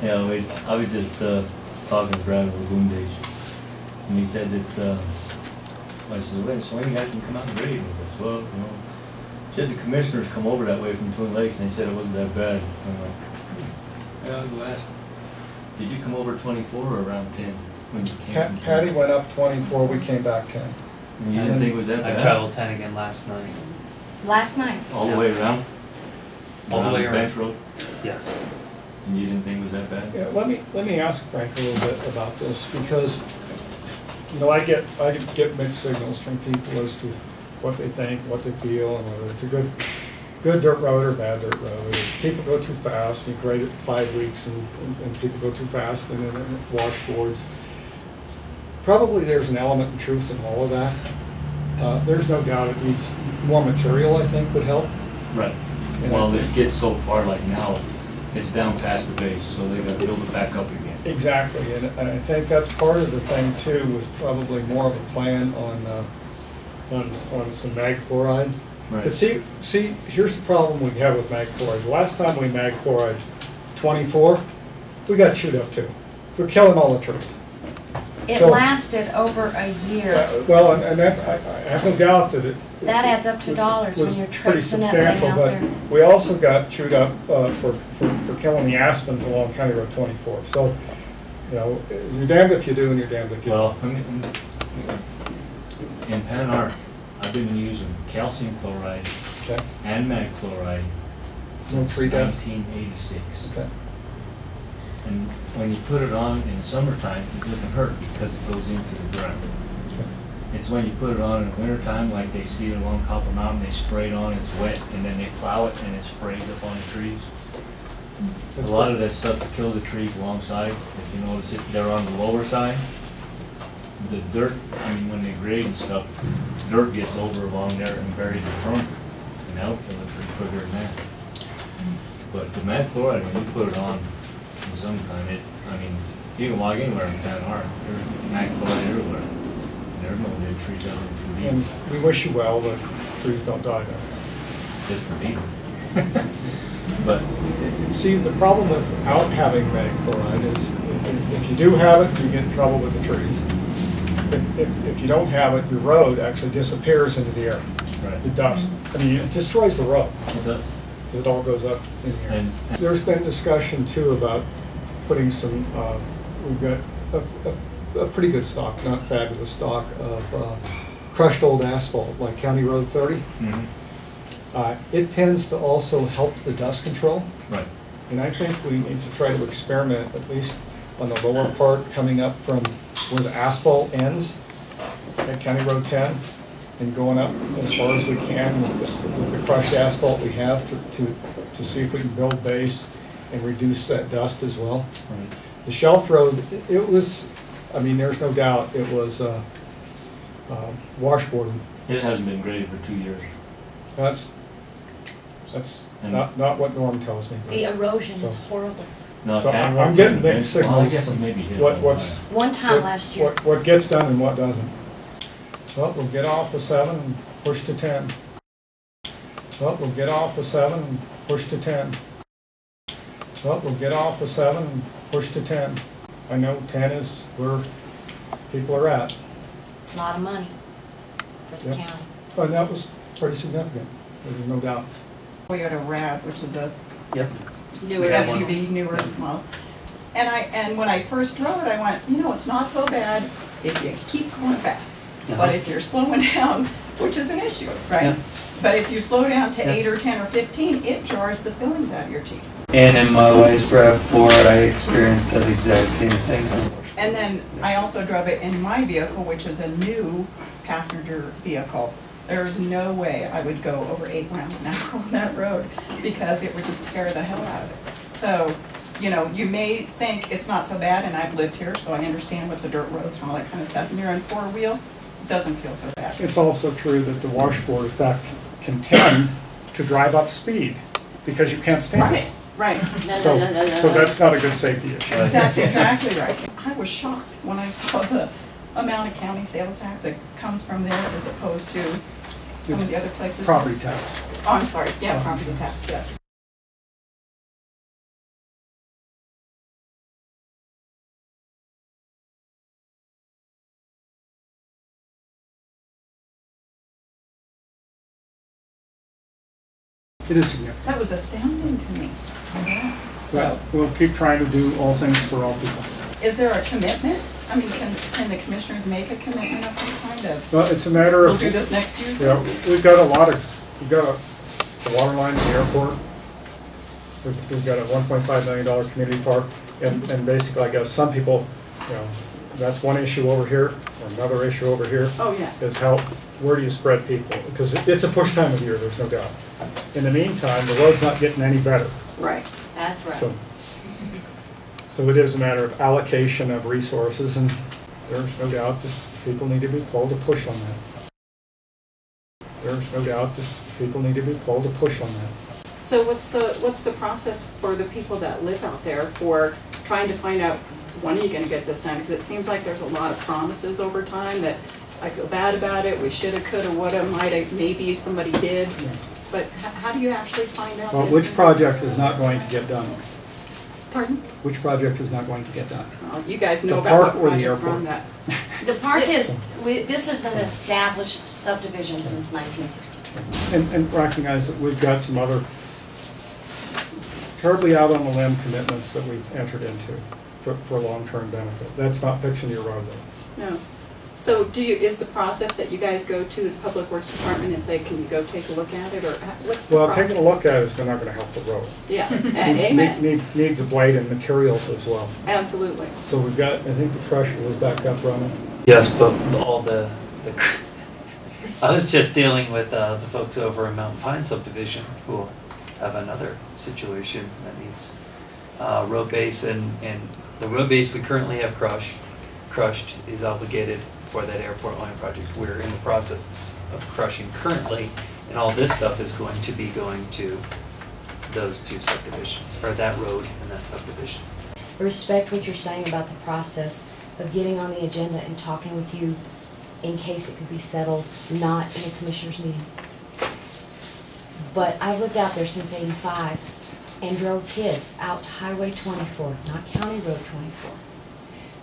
Yeah, I was just talking to Brad over Boom Days, and he said that, I said, wait, so when you guys can come out and grade? And he goes, well, you know, said the commissioners come over that way from Twin Lakes, and they said it wasn't that bad. I'm like, yeah, I'll go ask them. Did you come over 24 or around 10 when you came from Patty went up 24, we came back 10. And you didn't think it was that bad? I traveled 10 again last night. Last night? All the way around? All the way around. Bench Road? Yes. And you didn't think it was that bad? Yeah, let me ask Frank a little bit about this, because you know I get mixed signals from people as to what they think, what they feel, and whether it's a good dirt road or bad dirt road. People go too fast. You grade it 5 weeks, and people go too fast, and then washboards. Probably there's an element of truth in all of that. There's no doubt it needs more material. I think would help. Right. And Well, it gets so far, like now, it's down past the base, so they got to build it back up again. Exactly, and I think that's part of the thing too, was probably more of a plan on some mag chloride. Right. But see, here's the problem we have with mag chloride. The last time we mag chloride 24, we got chewed up too. We're killing all the trees. It So- lasted over a year. Well, and that, I have no doubt that it. That adds up to was- dollars was when you're pretty traipsing that thing substantial, out but there. we also got chewed up for killing the aspens along County Road 24. So, you know, you're damned if you do and you're damned if you don't. Well, in Pan Arc, I've been using calcium chloride Okay. and mag chloride since tree deaths? 1986. Okay. And when you put it on in the summertime, it doesn't hurt because it goes into the ground. It's when you put it on in the wintertime, like they see it along Copper Mountain, they spray it on, it's wet, and then they plow it and it sprays up on the trees. A lot of that stuff that kills the trees alongside, if you notice it, they're on the lower side. The dirt, I mean, when they grade and stuff, dirt gets over along there and buries the trunk, and that'll kill the tree quicker than that. But the mag chloride, when you put it on in the summertime, I mean, you can walk anywhere in Pan Arc, there's mag chloride everywhere. And there's no dead trees out there for And beating. we wish you well, but trees don't die there. Just for beating. But See, the problem without having mag chloride is if you do have it, you get in trouble with the trees. If you don't have it, your road actually disappears into the air. right. The dust. I mean, it destroys the road It does. because it all goes up in the air. And There's been discussion too about putting some, we've got a pretty good stock, not fabulous stock, of crushed old asphalt, like County Road 30. mhm, It tends to also help the dust control. right. And I think we need to try to experiment, at least on the lower part, coming up from where the asphalt ends at County Road 10, and going up as far as we can with the crushed asphalt we have to see if we can build base and reduce that dust as well. Right. The Shelf Road, it was, I mean, there's no doubt, it was washboarding. It hasn't been graded for 2 years. That's And- not what Norm tells me. The erosion is So- horrible. No, So Pan I'm Rock getting hasn't mixed been- well, I signals. guess it maybe hit What's One time last year. What gets done and what doesn't. Well, we'll get off of 7 and push to 10. Well, we'll get off of 7 and push to 10. Well, we'll get off of 7 and push to 10. I know 10 is where people are at. A lot of money for the Yeah. county. And that was pretty significant, there's no doubt. Toyota RAV, which is a Yep. Newer SUV, newer model. And when I first drove it, I went, you know, it's not so bad if you keep going fast. But if you're slowing down, which is an issue, right? Yeah. But if you slow down to Yes. 8 or 10 or 15, it jars the fillings out of your teeth. And in my wife's RAV4, I experienced that exact same thing. And then I also drove it in my vehicle, which is a new passenger vehicle. There's no way I would go over 8 miles an hour on that road because it would just tear the hell out of it. So, you know, you may think it's not so bad, and I've lived here, so I understand with the dirt roads and all that kind of stuff. And you're on 4-wheel, it doesn't feel so bad. It's also true that the washboard effect can tend to drive up speed because you can't stand it. Right. So that's not a good safety issue. Right. That's exactly right. I was shocked when I saw the amount of county sales tax that comes from there as opposed to some of the other places. Property tax. Oh, I'm sorry, yeah, property tax, yes. It is significant. That was astounding to me. Yeah. So So, we'll keep trying to do all things for all people. is there a commitment? I mean, can the commissioners make a commitment of some kind of, Well, it's a matter we'll of, do this next year? yeah, we've got we've got the water line at the airport. We've got a $1.5 million community park. And basically, I guess some people, you know, that's one issue over here, or another issue over here. Oh, yeah. Is where do you spread people? Because it's a push time of year, there's no doubt. In the meantime, the road's not getting any better. Right. That's right. So it is a matter of allocation of resources, and there's no doubt that people need to be told to push on that. There's no doubt that people need to be told to push on that. So what's the process for the people that live out there for trying to find out when are you gonna get this done? Because it seems like there's a lot of promises over time that I feel bad about it, we shoulda, coulda, woulda, mighta, maybe somebody did. But how do you actually find out? Well, that which it's gonna- project is not going to get done? Pardon? Which project is not going to get done? You guys know The about park what or the projects are on airport? that. The park is, this is an established subdivision since 1962. And recognize that we've got some other terribly out on the limb commitments that we've entered into for long-term benefit. That's not fixing your road though. No. So is the process that you guys go to the Public Works Department and say, can you go take a look at it, or what's the Well, process? taking a look at it is not gonna help the road. Yeah, amen, Needs a blade and materials as well. absolutely. So we've got, I think the crusher was back up running. Yes, but all the I was just dealing with the folks over in Mountain Pine subdivision who have another situation that needs road base, and the road base we currently have crushed is obligated for that airport line project. We're in the process of crushing currently, and all this stuff is going to be going to those two subdivisions, or that road and that subdivision. I respect what you're saying about the process of getting on the agenda and talking with you in case it could be settled, not in a commissioner's meeting. But I've lived out there since '85 and drove kids out to Highway 24, not County Road 24.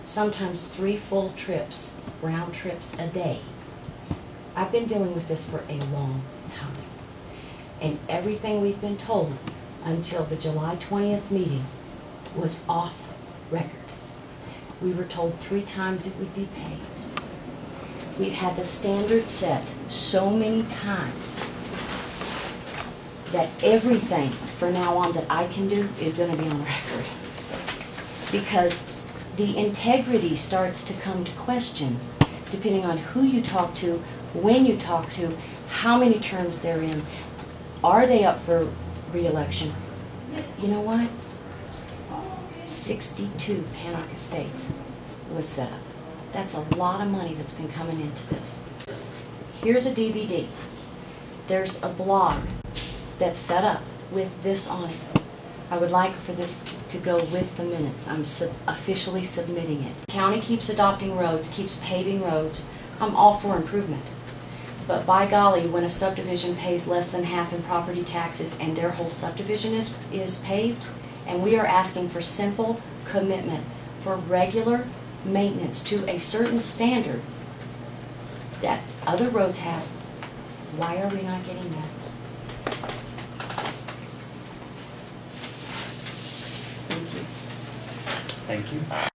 Sometimes 3 full trips, round trips a day. I've been dealing with this for a long time. And everything we've been told until the July 20th meeting was off record. We were told 3 times it would be paid. We've had the standard set so many times that everything from now on that I can do is going to be on record. Because the integrity starts to come to question depending on who you talk to, when you talk to, how many terms they're in, are they up for re-election. You know what? 62 Panic Estates was set up. That's a lot of money that's been coming into this. Here's a DVD. There's a blog that's set up with this on it. I would like for this to go with the minutes. I'm officially submitting it. County keeps adopting roads, keeps paving roads. I'm all for improvement. But by golly, when a subdivision pays less than half in property taxes and their whole subdivision is paved, and we are asking for simple commitment for regular maintenance to a certain standard that other roads have, why are we not getting that? Thank you. Thank you.